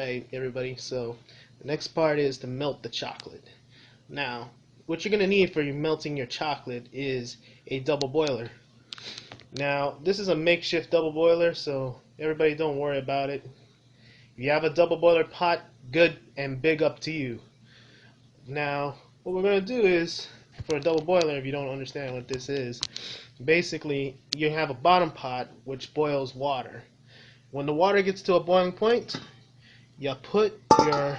Alright everybody, so the next part is to melt the chocolate. Now, what you're going to need for melting your chocolate is a double boiler. Now, this is a makeshift double boiler, so everybody don't worry about it. If you have a double boiler pot, good and big up to you. Now, what we're going to do is, for a double boiler, if you don't understand what this is, basically you have a bottom pot which boils water. When the water gets to a boiling point, you put your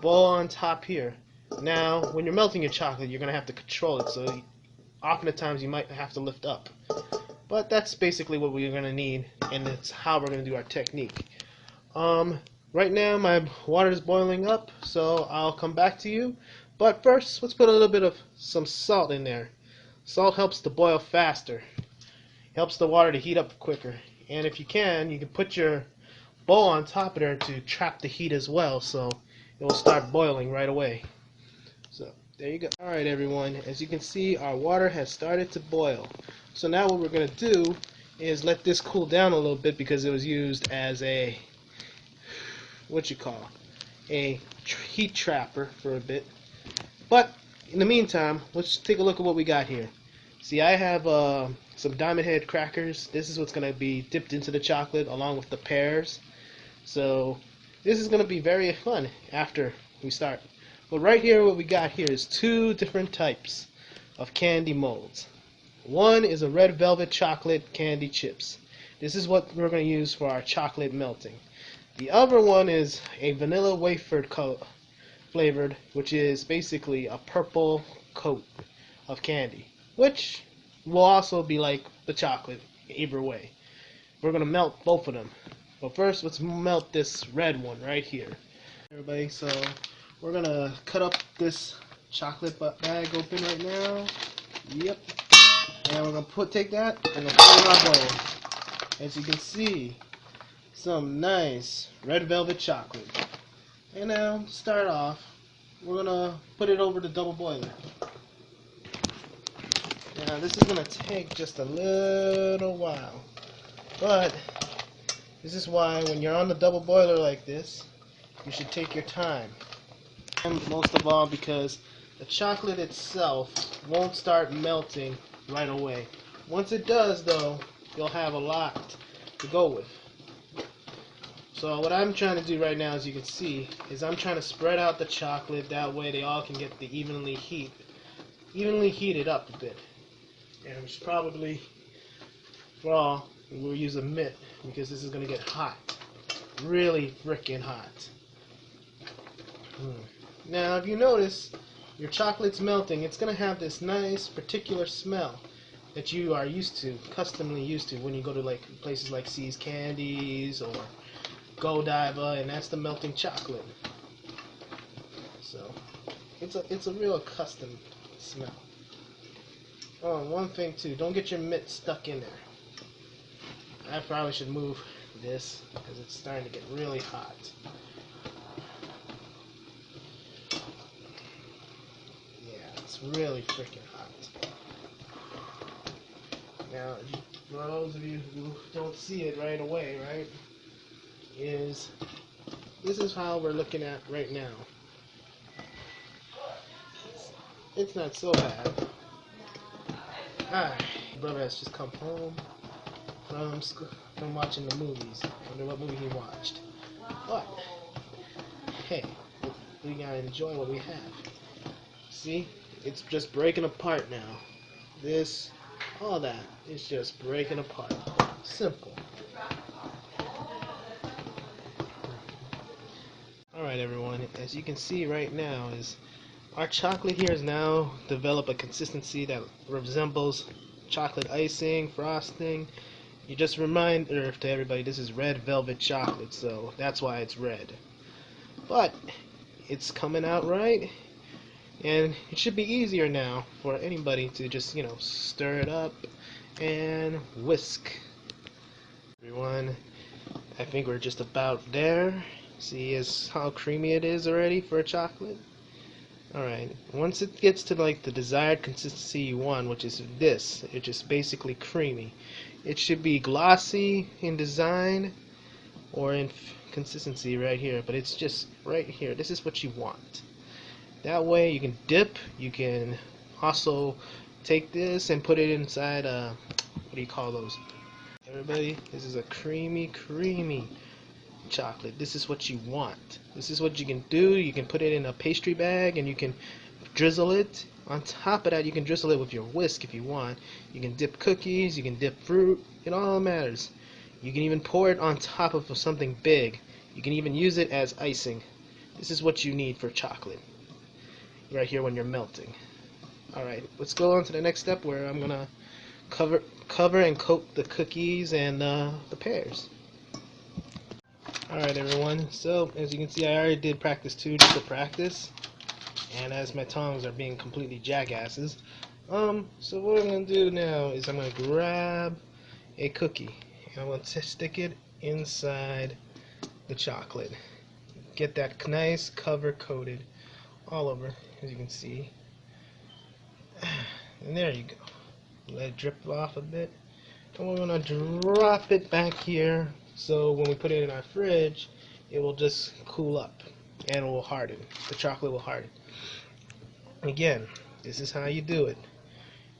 bowl on top here. Now, when you're melting your chocolate, you're going to have to control it, so oftentimes you might have to lift up. But that's basically what we're going to need, and it's how we're going to do our technique. Right now my water is boiling up, so I'll come back to you. But first, let's put a little bit of some salt in there. Salt helps to boil faster, helps the water to heat up quicker, and if you can put your bowl on top of there to trap the heat as well, so it will start boiling right away. So there you go. Alright everyone, as you can see, our water has started to boil. So now what we're going to do is let this cool down a little bit, because it was used as a a heat trapper for a bit. But in the meantime, let's take a look at what we got here. See, I have some Diamond Head crackers. This is what's going to be dipped into the chocolate along with the pears. So this is going to be very fun after we start. But right here, what we got here is two different types of candy molds. One is a red velvet chocolate candy chips. This is what we're going to use for our chocolate melting. The other one is a vanilla wafer flavored, which is basically a purple coat of candy, which will also be like the chocolate either way. We're going to melt both of them. But first, let's melt this red one right here. Everybody, so we're going to cut up this chocolate bag open right now. Yep. And we're going to take that and put it in our bowl. As you can see, some nice red velvet chocolate. And now, to start off, we're going to put it over the double boiler. Now, this is going to take just a little while. But this is why when you're on the double boiler like this, you should take your time. And most of all, because the chocolate itself won't start melting right away. Once it does, though, you'll have a lot to go with. So what I'm trying to do right now, as you can see, is I'm trying to spread out the chocolate, that way they all can get the evenly heated up a bit. And we should probably, we'll use a mitt, because this is going to get hot. Really freaking hot. Now, if you notice, your chocolate's melting. It's going to have this nice particular smell that you are customly used to when you go to like places like C's Candies or Godiva, and that's the melting chocolate. So it's a real custom smell. Oh, and one thing too, don't get your mitt stuck in there. I probably should move this because it's starting to get really hot. Yeah, it's really freaking hot. Now, for those of you who don't see it right away, right, this is how we're looking at right now. It's not so bad. Brother has just come home from watching the movies. I wonder what movie he watched. But hey, we gotta enjoy what we have. See, it's just breaking apart now. All that is just breaking apart. Simple. Alright everyone, as you can see right now, our chocolate here has now developed a consistency that resembles chocolate icing, frosting. You just reminder to everybody, this is red velvet chocolate, so that's why it's red. But it's coming out right, and it should be easier now for anybody to just, stir it up and whisk. Everyone, I think we're just about there. See how creamy it is already for a chocolate? Alright, once it gets to like the desired consistency you want, which is this, it's just basically creamy. It should be glossy in design, or in consistency right here, but it's just right here. This is what you want. That way you can dip. You can also take this and put it inside what do you call those? Everybody, this is a creamy chocolate. This is what you want. This is what you can do. You can put it in a pastry bag and you can drizzle it. On top of that, you can drizzle it with your whisk if you want. You can dip cookies, you can dip fruit. It all matters. You can even pour it on top of something big. You can even use it as icing. This is what you need for chocolate right here when you're melting. Alright, let's go on to the next step where I'm gonna cover and coat the cookies and the pears. Alright everyone, so as you can see I already did practice 2 just to practice, and as my tongs are being completely jackasses, so what I'm going to do now is I'm going to grab a cookie and I'm going to stick it inside the chocolate. Get that nice cover coated all over, as you can see. And there you go. Let it drip off a bit. And we're going to drop it back here so when we put it in our fridge, it will just cool up and it will harden. The chocolate will harden. Again, this is how you do it.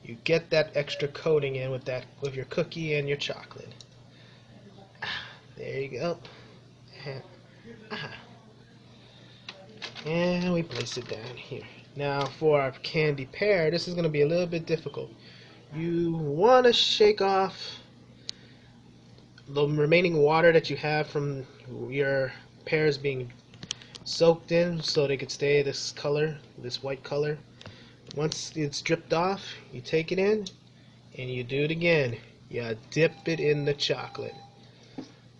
You get that extra coating in with your cookie and your chocolate. There you go. And we place it down here. Now for our candy pear, this is going to be a little bit difficult. You want to shake off the remaining water that you have from your pears being soaked in so they could stay this color, this white color. Once it's dripped off, you take it in and you do it again. You dip it in the chocolate.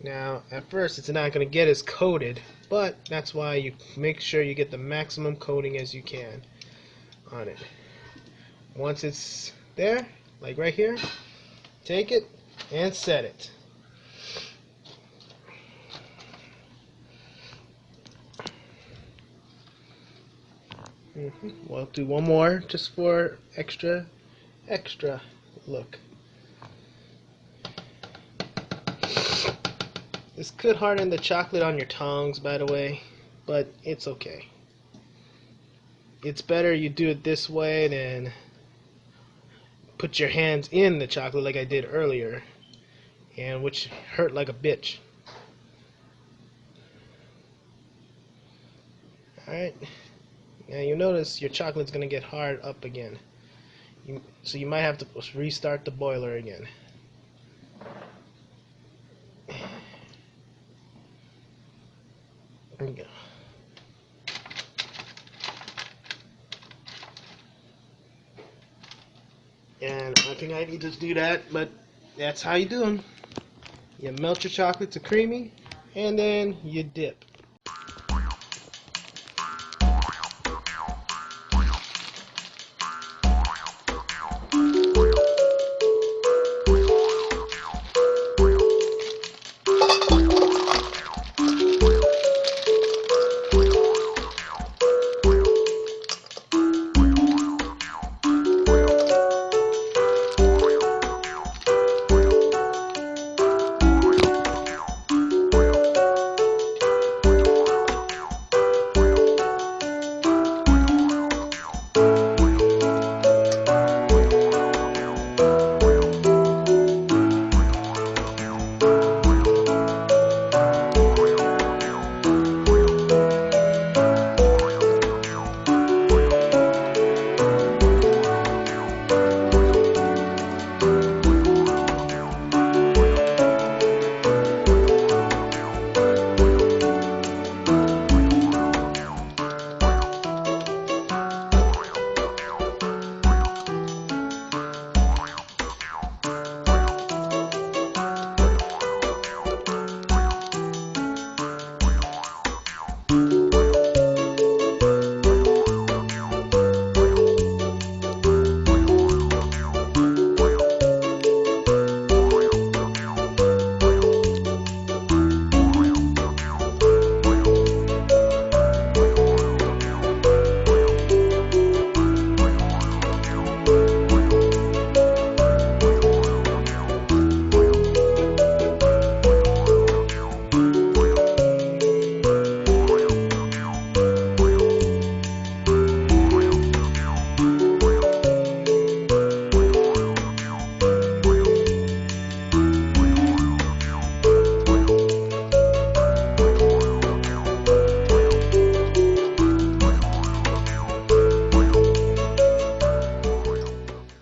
Now at first it's not going to get as coated, but that's why you make sure you get the maximum coating as you can on it. Once it's there, like right here, take it and set it. We'll do one more just for extra look. This could harden the chocolate on your tongs, by the way, but it's okay. It's better you do it this way than put your hands in the chocolate like I did earlier, and which hurt like a bitch. Alright. Now you notice your chocolate's going to get hard up again. So you might have to restart the boiler again. There we go. And I think I need to do that, but that's how you do them. You melt your chocolate to creamy, and then you dip.